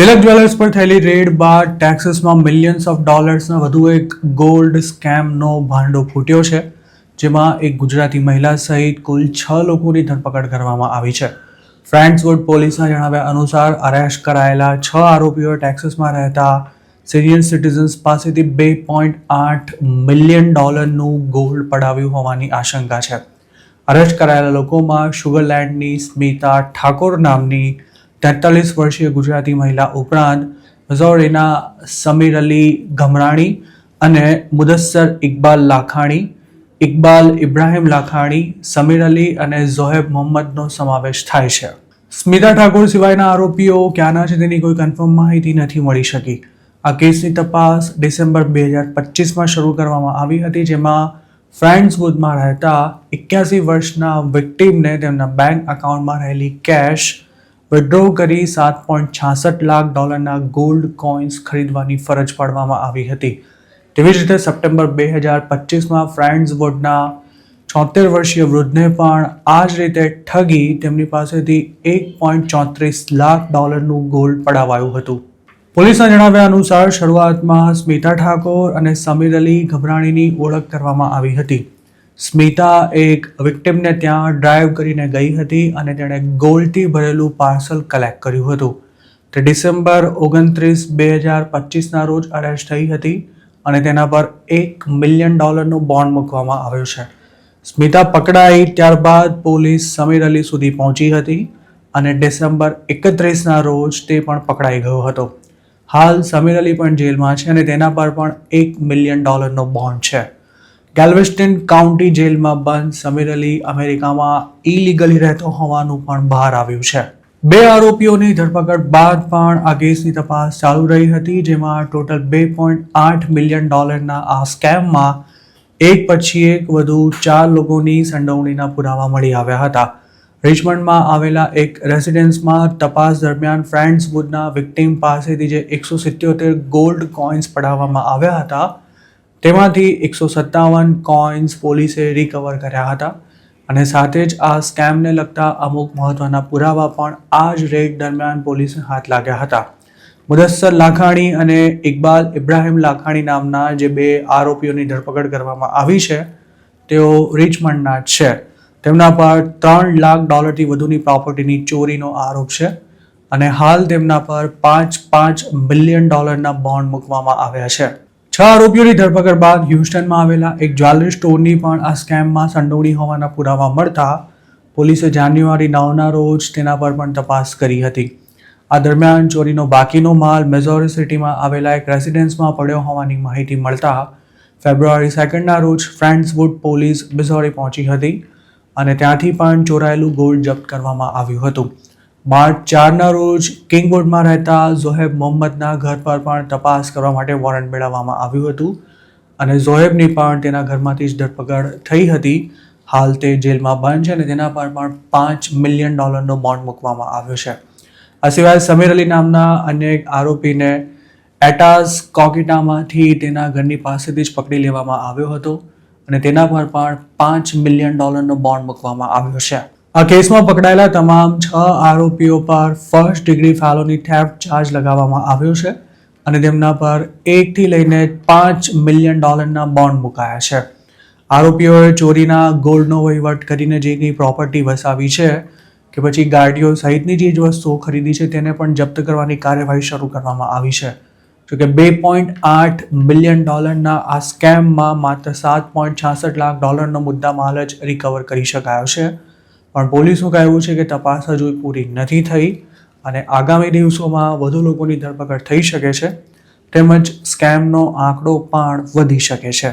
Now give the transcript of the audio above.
તિલક jewellers પર થયેલી red બાદ ટેક્સાસમાં મિલિયન્સ ઓફ ડોલર્સના વધુ એક ગોલ્ડ સ્કેમનો ભાંડો ફૂટ્યો છે, જેમાં એક ગુજરાતી મહિલા સહિત કુલ 6 લોકોની ધરપકડ કરવામાં આવી છે. ફ્રેન્ડ્સવુડ પોલીસના જણાવ્યા અનુસાર અરેસ્ટ કરાયેલા 6 આરોપીઓ ટેક્સાસમાં રહેતા સિનિયર સિટીઝન્સ પાસેથી $2.8 મિલિયન ગોલ્ડ પડાવ્યું હોવાની આશંકા છે. અરેસ્ટ કરાયેલા લોકોમાં શુગરલેન્ડની સ્મિતા ઠાકોર નામની 43 વર્ષીય ગુજરાતી મહિલા ઉપરાંત મિઝોરીના સમીર અલી ગમરાણી અને મુદસ્સર ઇકબાલ લાખાણી, ઇકબાલ ઇબ્રાહિમ લાખાણી, સમીર અલી અને ઝોહેબ મોહમ્મદનો સમાવેશ થાય છે. સ્મિતા ઠાકોર સિવાયના આરોપીઓ ક્યાંના છે તેની કોઈ કન્ફર્મ માહિતી નથી મળી શકી. આ કેસની તપાસ ડિસેમ્બર 2025માં શરૂ કરવામાં આવી હતી, જેમાં ફ્રેન્ડ્સવુડમાં રહેતા 81 વર્ષના વિક્ટિમને તેમના બેંક એકાઉન્ટમાં રહેલી કેશ વિથડ્રો કરી $7.66 લાખ ગોલ્ડ કોઇન્સ ખરીદવાની ફરજ પાડવામાં આવી હતી. તેવી જ રીતે સપ્ટેમ્બર 2025માં ફ્રેન્ડ્સવુડના 74 વર્ષીય વૃદ્ધને પણ આ જ રીતે ઠગી તેમની પાસેથી $1.34 લાખ ગોલ્ડ પડાવાયું હતું. પોલીસના જણાવ્યા અનુસાર શરૂઆતમાં સ્મિતા ઠાકોર અને સમીર અલી ગભરાણીની ઓળખ કરવામાં આવી હતી. સ્મિતા એક વિક્ટિમને ત્યાં ડ્રાઈવ કરીને ગઈ હતી અને તેણે ગોલ્ડથી ભરેલું પાર્સલ કલેક્ટ કર્યું હતું. તે ડિસેમ્બર 29, 2025ના રોજ અરેસ્ટ થઈ હતી અને તેના પર $1 મિલિયન બોન્ડ મૂકવામાં આવ્યો છે. સ્મિતા પકડાઈ ત્યારબાદ પોલીસ સમીર અલી સુધી પહોંચી હતી અને ડિસેમ્બર 31ના રોજ તે પણ પકડાઈ ગયો હતો. હાલ સમીર અલી પણ જેલમાં છે અને તેના પર પણ $1 મિલિયન બોન્ડ છે. ગેલ્વેસ્ટન કાઉન્ટી જેલમાં બંધ સમીર અલી અમેરિકામાં ઇલીગલી રહેતો હોવાનું પણ બહાર આવ્યું છે. 2 આરોપીઓની ધરપકડ બાદ પણ આ કેસની તપાસ ચાલુ રહી હતી, જેમાં ટોટલ $2.8 મિલિયન આ સ્કેમમાં એક પછી એક વધુ 4 લોકોની સંડોવણીના પુરાવા મળી આવ્યા હતા. રિચમન્ડમાં આવેલા એક રેસિડેન્સમાં તપાસ દરમિયાન ફ્રેન્ડ્સવુડના વિક્ટિમ પાસેથી જે 177 ગોલ્ડ કોઇન્સ પડાવવામાં આવ્યા હતા, તેમાંથી 157 કોઇન્સ પોલીસે રિકવર કર્યા હતા અને સાથે જ આ સ્કેમને લગતા અમુક મહત્વના પુરાવા પણ આ જ રેડ દરમિયાન પોલીસે હાથ લાગ્યા હતા. મુદસ્સર લાખાણી અને ઇકબાલ ઇબ્રાહિમ લાખાણી નામના જે 2 આરોપીઓની ધરપકડ કરવામાં આવી છે, તેઓ રિચમન્ડના જ છે. તેમના પર $3 લાખથી વધુની પ્રોપર્ટીની ચોરીનો આરોપ છે અને હાલ તેમના પર $5 મિલિયન બોન્ડ મૂકવામાં આવ્યા છે. 6 આરોપીઓની ધરપકડ બાદ હ્યુસ્ટનમાં આવેલા એક જ્વેલરી સ્ટોરની પણ આ સ્કેમમાં સંડોવણી હોવાના પુરાવા મળતા પોલીસે જાન્યુઆરી 9ના રોજ તેના પર પણ તપાસ કરી હતી. આ દરમિયાન ચોરીનો બાકીનો માલ મિઝોરી સિટીમાં આવેલા એક રેસિડેન્સમાં પડ્યો હોવાની માહિતી મળતા ફેબ્રુઆરી 2ના રોજ ફ્રેન્ડ્સવુડ પોલીસ મિઝોરી પહોંચી હતી અને ત્યાંથી પણ ચોરાયેલું ગોલ્ડ જપ્ત કરવામાં આવ્યું હતું. માર્ચ 4ના રોજ કિંગવુડમાં રહેતા ઝોહેબ મોહમ્મદના ઘર પર પણ તપાસ કરવા માટે વોરંટ મેળવવામાં આવ્યું હતું અને ઝોહેબની પણ તેના ઘરમાંથી જ ધરપકડ થઈ હતી. હાલ તે જેલમાં બંધ છે અને તેના પર પણ $5 મિલિયન બોન્ડ મૂકવામાં આવ્યો છે. આ સિવાય સમીર અલી નામના અન્ય એક આરોપીને એટાઝ કોકિટામાંથી તેના ઘરની પાસેથી જ પકડી લેવામાં આવ્યો હતો અને તેના પર પણ $5 મિલિયન બોન્ડ મૂકવામાં આવ્યો છે. આ કેસમાં પકડાયેલા તમામ 6 આરોપીઓ પર ફર્સ્ટ ડિગ્રી ફેલોની થેફ્ટ ચાર્જ લગાવવામાં આવ્યો છે અને તેમના પર 1 થી લઈને $5 મિલિયન બોન્ડ મુકાયા છે. આરોપીઓએ ચોરીના ગોલ્ડનો વહીવટ કરીને જે કંઈ પ્રોપર્ટી વસાવી છે કે પછી ગાડીઓ સહિતની જે વસ્તુઓ ખરીદી છે તેને પણ જપ્ત કરવાની કાર્યવાહી શરૂ કરવામાં આવી છે. જોકે $2.8 મિલિયન આ સ્કેમમાં માત્ર $7.66 લાખ મુદ્દામાલ જ રિકવર કરી શકાયો છે. પણ પોલીસનું કહેવું છે કે તપાસ હજુ પૂરી નથી થઈ અને આગામી દિવસોમાં વધુ લોકોની ધરપકડ થઈ શકે છે તેમજ સ્કેમનો આંકડો પણ વધી શકે છે.